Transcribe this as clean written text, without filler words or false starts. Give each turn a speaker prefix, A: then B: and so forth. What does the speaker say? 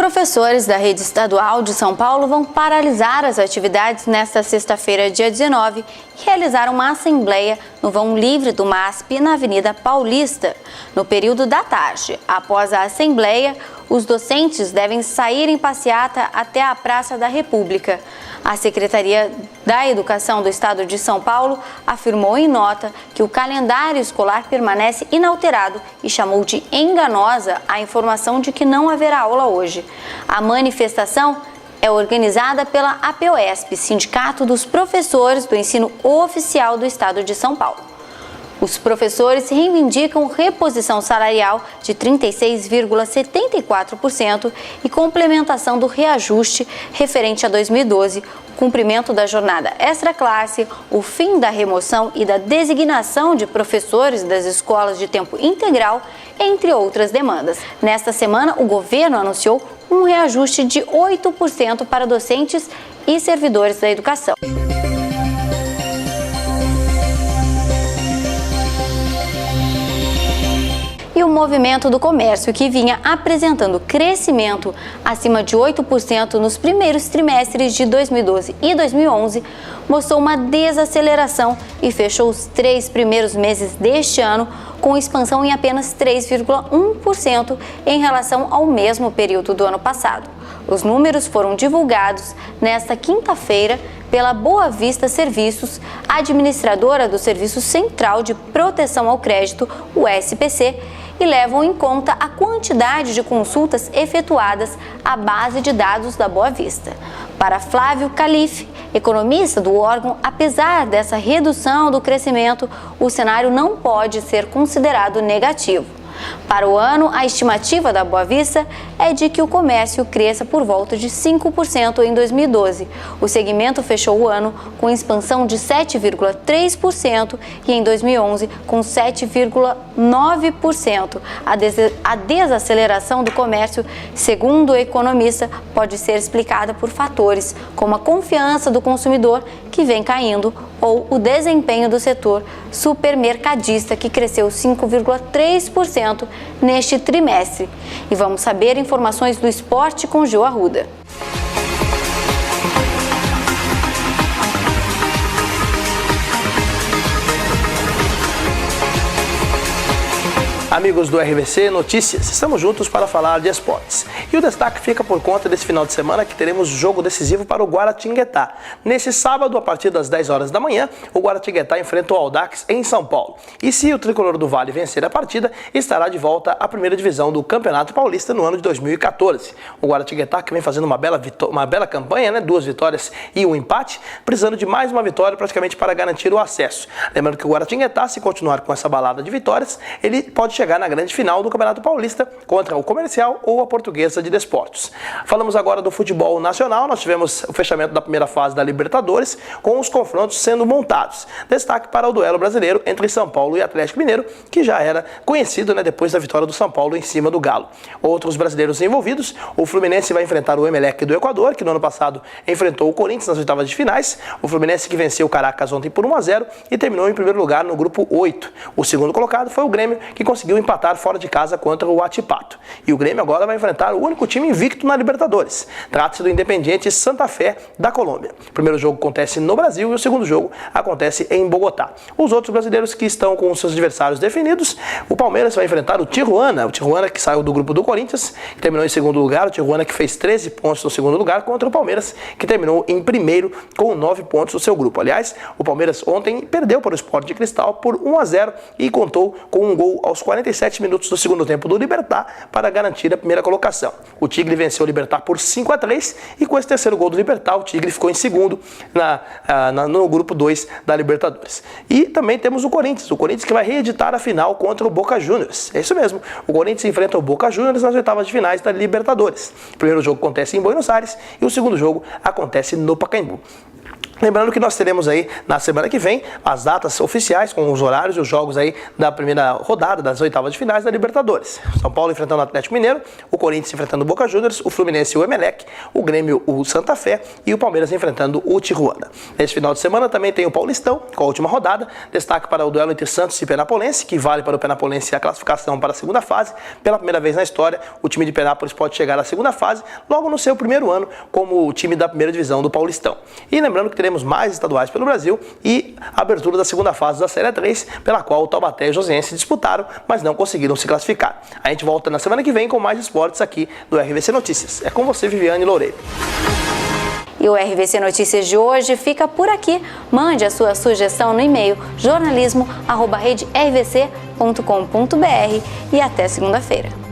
A: Professores da rede estadual de São Paulo vão paralisar as atividades nesta sexta-feira, dia 19, e realizar uma assembleia no vão livre do MASP na Avenida Paulista, no período da tarde. Após a assembleia, os docentes devem sair em passeata até a Praça da República. A Secretaria da Educação do Estado de São Paulo afirmou em nota que o calendário escolar permanece inalterado e chamou de enganosa a informação de que não haverá aula hoje. A manifestação é organizada pela APOESP, Sindicato dos Professores do Ensino Oficial do Estado de São Paulo. Os professores reivindicam reposição salarial de 36,74% e complementação do reajuste referente a 2012, cumprimento da jornada extra-classe, o fim da remoção e da designação de professores das escolas de tempo integral, entre outras demandas. Nesta semana, o governo anunciou um reajuste de 8% para docentes e servidores da educação. E o movimento do comércio, que vinha apresentando crescimento acima de 8% nos primeiros trimestres de 2012 e 2011, mostrou uma desaceleração e fechou os 3 primeiros meses deste ano com expansão em apenas 3,1% em relação ao mesmo período do ano passado. Os números foram divulgados nesta quinta-feira pela Boa Vista Serviços, administradora do Serviço Central de Proteção ao Crédito, o SPC, e levam em conta a quantidade de consultas efetuadas à base de dados da Boa Vista. Para Flávio Calife, economista do órgão, apesar dessa redução do crescimento, o cenário não pode ser considerado negativo. Para o ano, a estimativa da Boa Vista é de que o comércio cresça por volta de 5% em 2012. O segmento fechou o ano com expansão de 7,3% e em 2011 com 7,9%. A desaceleração do comércio, segundo o economista, pode ser explicada por fatores como a confiança do consumidor, que vem caindo, ou o desempenho do setor supermercadista, que cresceu 5,3% neste trimestre. E vamos saber informações do esporte com Gil Arruda.
B: Amigos do RBC Notícias, estamos juntos para falar de esportes. E o destaque fica por conta desse final de semana que teremos jogo decisivo para o Guaratinguetá. Nesse sábado, a partir das 10 horas da manhã, o Guaratinguetá enfrenta o Audax em São Paulo. E se o Tricolor do Vale vencer a partida, estará de volta à primeira divisão do Campeonato Paulista no ano de 2014. O Guaratinguetá, que vem fazendo uma bela campanha, 2 vitórias e um empate, precisando de mais uma vitória praticamente para garantir o acesso. Lembrando que o Guaratinguetá, se continuar com essa balada de vitórias, ele pode chegar na grande final do Campeonato Paulista contra o Comercial ou a Portuguesa de Desportos. Falamos agora do futebol nacional. Nós tivemos o fechamento da primeira fase da Libertadores, com os confrontos sendo montados. Destaque para o duelo brasileiro entre São Paulo e Atlético Mineiro, que já era conhecido depois da vitória do São Paulo em cima do Galo. Outros brasileiros envolvidos: o Fluminense vai enfrentar o Emelec do Equador, que no ano passado enfrentou o Corinthians nas oitavas de finais. O Fluminense que venceu o Caracas ontem por 1-0 e terminou em primeiro lugar no grupo 8. O segundo colocado foi o Grêmio, que conseguiu empatar fora de casa contra o Huachipato. E o Grêmio agora vai enfrentar o único time invicto na Libertadores. Trata-se do Independiente Santa Fé da Colômbia. O primeiro jogo acontece no Brasil e o segundo jogo acontece em Bogotá. Os outros brasileiros que estão com os seus adversários definidos: o Palmeiras vai enfrentar o Tijuana que saiu do grupo do Corinthians, que terminou em segundo lugar. O Tijuana que fez 13 pontos no segundo lugar contra o Palmeiras, que terminou em primeiro com 9 pontos no seu grupo. Aliás, o Palmeiras ontem perdeu para o Sport de Cristal por 1-0 e contou com um gol aos 47 minutos do segundo tempo do Libertad para garantir a primeira colocação. O Tigre venceu o Libertad por 5-3 e com esse terceiro gol do Libertad, o Tigre ficou em segundo no grupo 2 da Libertadores. E também temos o Corinthians que vai reeditar a final contra o Boca Juniors. É isso mesmo, o Corinthians enfrenta o Boca Juniors nas oitavas de finais da Libertadores. O primeiro jogo acontece em Buenos Aires e o segundo jogo acontece no Pacaembu. Lembrando que nós teremos aí na semana que vem as datas oficiais com os horários e os jogos aí da primeira rodada das oitavas de finais da Libertadores. São Paulo enfrentando o Atlético Mineiro, o Corinthians enfrentando o Boca Juniors, o Fluminense e o Emelec, o Grêmio o Santa Fé e o Palmeiras enfrentando o Tijuana. Nesse final de semana também tem o Paulistão com a última rodada. Destaque para o duelo entre Santos e Penapolense, que vale para o Penapolense a classificação para a segunda fase. Pela primeira vez na história, o time de Penápolis pode chegar à segunda fase logo no seu primeiro ano como o time da primeira divisão do Paulistão. E lembrando que teremos mais estaduais pelo Brasil e a abertura da segunda fase da Série 3, pela qual o Taubaté e o Joseense disputaram, mas não conseguiram se classificar. A gente volta na semana que vem com mais esportes aqui do RVC Notícias. É com você, Viviane Loureiro.
A: E o RVC Notícias de hoje fica por aqui. Mande a sua sugestão no e-mail jornalismo@redervc.com.br e até segunda-feira.